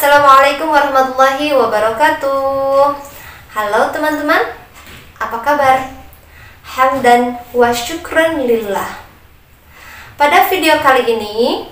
Assalamualaikum warahmatullahi wabarakatuh. Halo teman-teman, apa kabar? Hamdan wa syukran lillah. Pada video kali ini,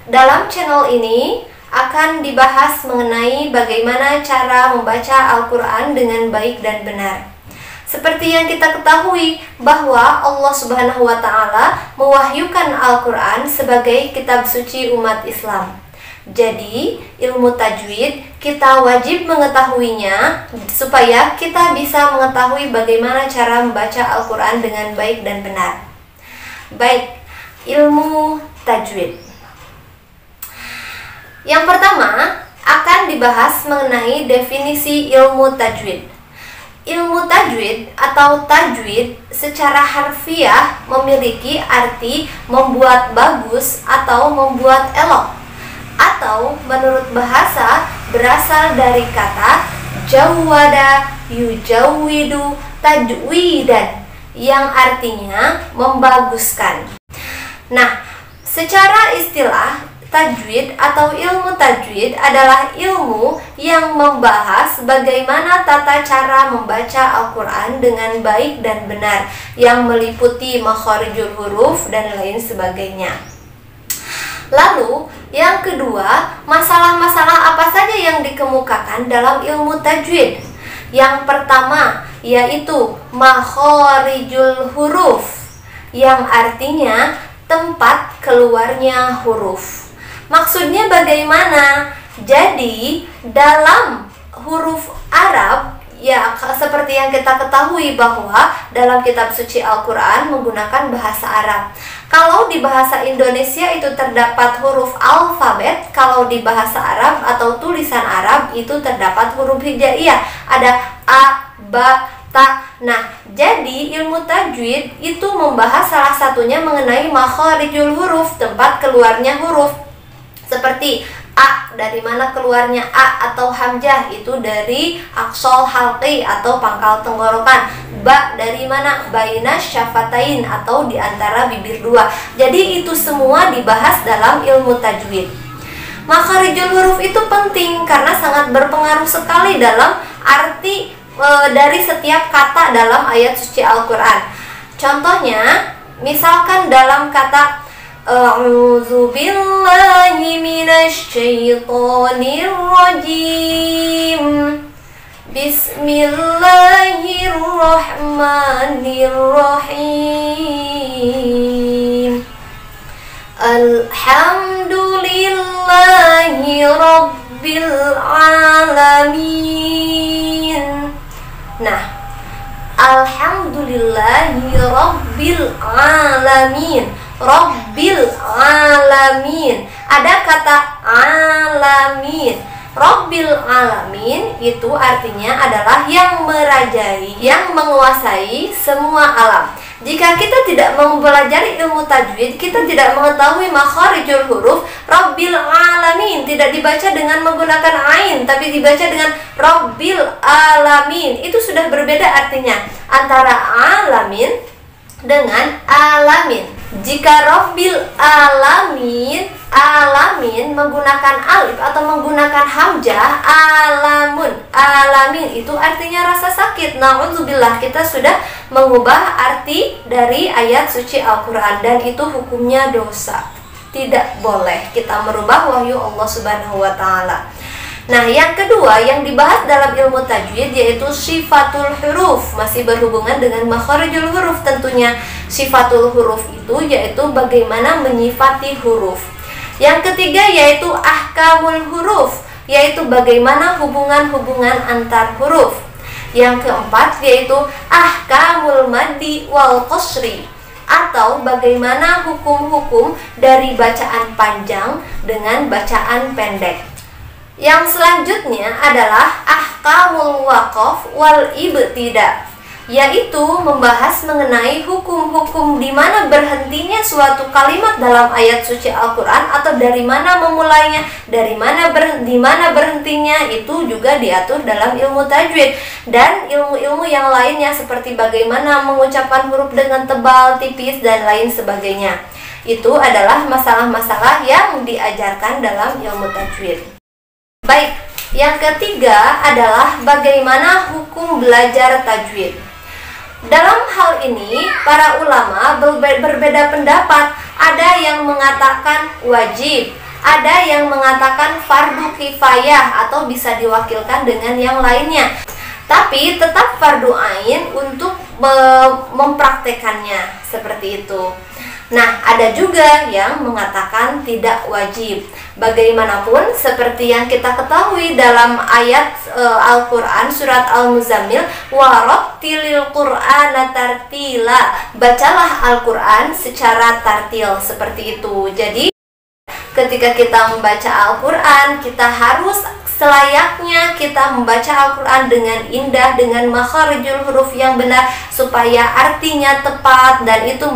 dalam channel ini akan dibahas mengenai bagaimana cara membaca Al-Quran dengan baik dan benar. Seperti yang kita ketahui bahwa Allah Subhanahu wa Ta'ala mewahyukan Al-Quran sebagai kitab suci umat Islam. Jadi, ilmu tajwid kita wajib mengetahuinya supaya kita bisa mengetahui bagaimana cara membaca Al-Quran dengan baik dan benar. Baik, ilmu tajwid. Yang pertama akan dibahas mengenai definisi ilmu tajwid. Ilmu tajwid atau tajwid secara harfiah memiliki arti membuat bagus atau membuat elok. Atau menurut bahasa berasal dari kata jawwada yujawwidu tajwidan yang artinya membaguskan. Nah, secara istilah tajwid atau ilmu tajwid adalah ilmu yang membahas bagaimana tata cara membaca Al-Quran dengan baik dan benar yang meliputi makharijul huruf dan lain sebagainya. Lalu, yang kedua, masalah-masalah apa saja yang dikemukakan dalam ilmu tajwid? Yang pertama, yaitu makharijul huruf, yang artinya tempat keluarnya huruf. Maksudnya bagaimana? Jadi, dalam huruf Arab, ya seperti yang kita ketahui bahwa dalam kitab suci Al-Quran menggunakan bahasa Arab. Kalau di bahasa Indonesia itu terdapat huruf alfabet, kalau di bahasa Arab atau tulisan Arab itu terdapat huruf hijaiyah. Ada a, ba, ta. Nah, jadi ilmu tajwid itu membahas salah satunya mengenai makharijul huruf, tempat keluarnya huruf. Seperti a, dari mana keluarnya a atau hamzah, itu dari aqsal halqi atau pangkal tenggorokan. Ba, dari mana? Baina syafatain atau di antara bibir dua. Jadi itu semua dibahas dalam ilmu tajwid. Makharijul huruf itu penting karena sangat berpengaruh sekali dalam arti dari setiap kata dalam ayat suci Al-Quran. Contohnya, misalkan dalam kata A'udzu billahi minasy syaithanir rajim. Bismillahirrahmanirrahim. Alhamdulillahi rabbil alamin. Nah, alhamdulillahi rabbil alamin. Rabbil alamin. Ada kata alamin. Rabbil alamin itu artinya adalah yang merajai, yang menguasai semua alam. Jika kita tidak mempelajari ilmu tajwid, kita tidak mengetahui makharijul huruf. Rabbil alamin tidak dibaca dengan menggunakan ain, tapi dibaca dengan Rabbil alamin. Itu sudah berbeda artinya antara alamin dengan alamin. Jika Rabbil alamin, alamin menggunakan alif atau menggunakan hamzah, alamun, alamin itu artinya rasa sakit. Na'udzubillah, kita sudah mengubah arti dari ayat suci Al-Quran dan itu hukumnya dosa. Tidak boleh kita merubah wahyu Allah Subhanahu wa Ta'ala. Nah, yang kedua yang dibahas dalam ilmu tajwid yaitu sifatul huruf, masih berhubungan dengan makharijul huruf tentunya. Sifatul huruf itu yaitu bagaimana menyifati huruf. Yang ketiga yaitu ahkamul huruf, yaitu bagaimana hubungan-hubungan antar huruf. Yang keempat yaitu ahkamul maddi wal qasri, atau bagaimana hukum-hukum dari bacaan panjang dengan bacaan pendek. Yang selanjutnya adalah ahkamul waqaf wal ibtida, yaitu membahas mengenai hukum-hukum di mana berhentinya suatu kalimat dalam ayat suci Al-Quran atau dari mana memulainya, di mana berhentinya, itu juga diatur dalam ilmu tajwid. Dan ilmu-ilmu yang lainnya seperti bagaimana mengucapkan huruf dengan tebal, tipis, dan lain sebagainya. Itu adalah masalah-masalah yang diajarkan dalam ilmu tajwid. Baik, yang ketiga adalah bagaimana hukum belajar tajwid. Dalam hal ini, para ulama berbeda pendapat. Ada yang mengatakan wajib, ada yang mengatakan fardu kifayah atau bisa diwakilkan dengan yang lainnya. Tapi tetap fardu ain untuk mempraktekannya, seperti itu. Nah, ada juga yang mengatakan tidak wajib. Bagaimanapun, seperti yang kita ketahui dalam ayat Al-Quran surat Al-Muzammil, warattilil Qur'ana tartila, bacalah Al-Quran secara tartil, seperti itu. Jadi ketika kita membaca Al-Quran, kita harus selayaknya kita membaca Al-Quran dengan indah, dengan makharijul huruf yang benar, supaya artinya tepat, dan itu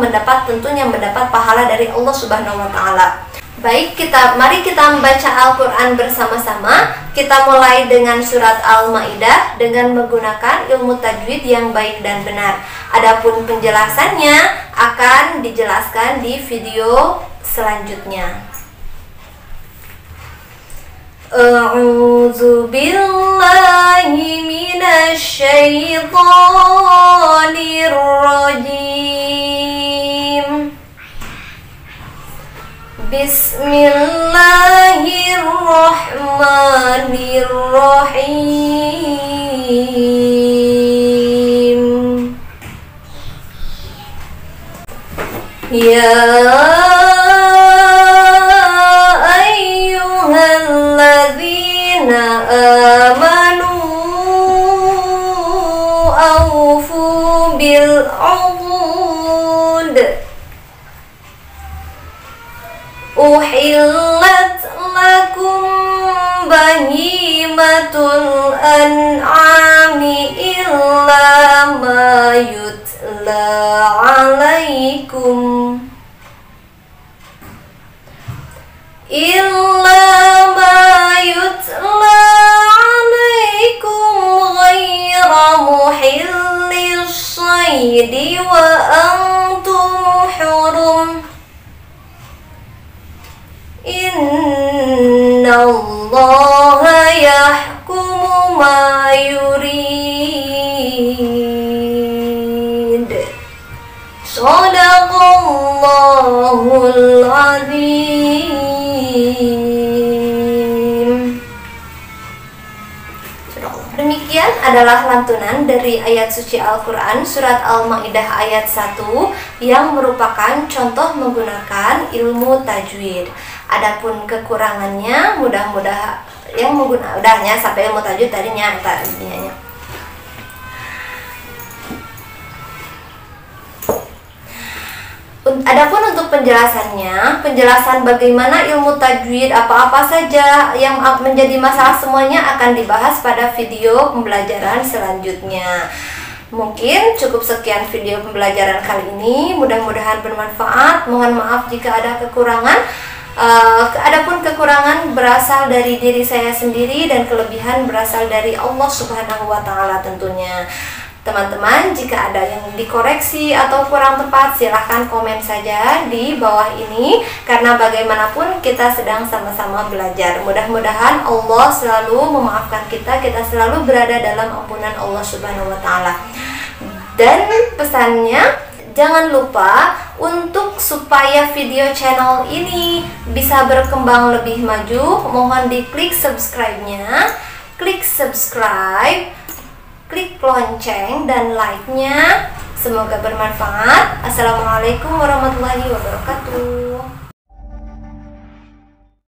tentunya mendapat pahala dari Allah Subhanahu wa Ta'ala. Baik, mari kita membaca Al-Quran bersama-sama. Kita mulai dengan surat Al-Maidah dengan menggunakan ilmu tajwid yang baik dan benar. Adapun penjelasannya akan dijelaskan di video selanjutnya. A'udzu billahi minasy syaithanir rajim. Bismillahirrahmanirrahim. Ya ayyuhalladzina amanu awfu bil 'uqud. Uhillat lakum bahimatul an'ami illa ma yutla alaikum ghaira muhillis saydi wa antum hurum. Innallaha yahkumu ma yurid. Shadaqallahul azim. Demikian adalah lantunan dari ayat suci Al-Quran surat Al-Maidah ayat 1 yang merupakan contoh menggunakan ilmu tajwid. Adapun kekurangannya mudah-mudahan yang udahnya sampai ilmu tajwid tadinya. Adapun untuk penjelasan bagaimana ilmu tajwid, apa-apa saja yang menjadi masalah, semuanya akan dibahas pada video pembelajaran selanjutnya. Mungkin cukup sekian video pembelajaran kali ini, mudah-mudahan bermanfaat. Mohon maaf jika ada kekurangan. Adapun kekurangan berasal dari diri saya sendiri dan kelebihan berasal dari Allah Subhanahu wa Ta'ala tentunya. Teman-teman, jika ada yang dikoreksi atau kurang tepat, silahkan komen saja di bawah ini, karena bagaimanapun kita sedang sama-sama belajar. Mudah-mudahan Allah selalu memaafkan kita selalu berada dalam ampunan Allah Subhanahu wa Ta'ala. Dan pesannya, jangan lupa untuk supaya video channel ini bisa berkembang lebih maju, mohon diklik subscribe-nya, klik subscribe, klik lonceng dan like-nya. Semoga bermanfaat. Assalamualaikum warahmatullahi wabarakatuh.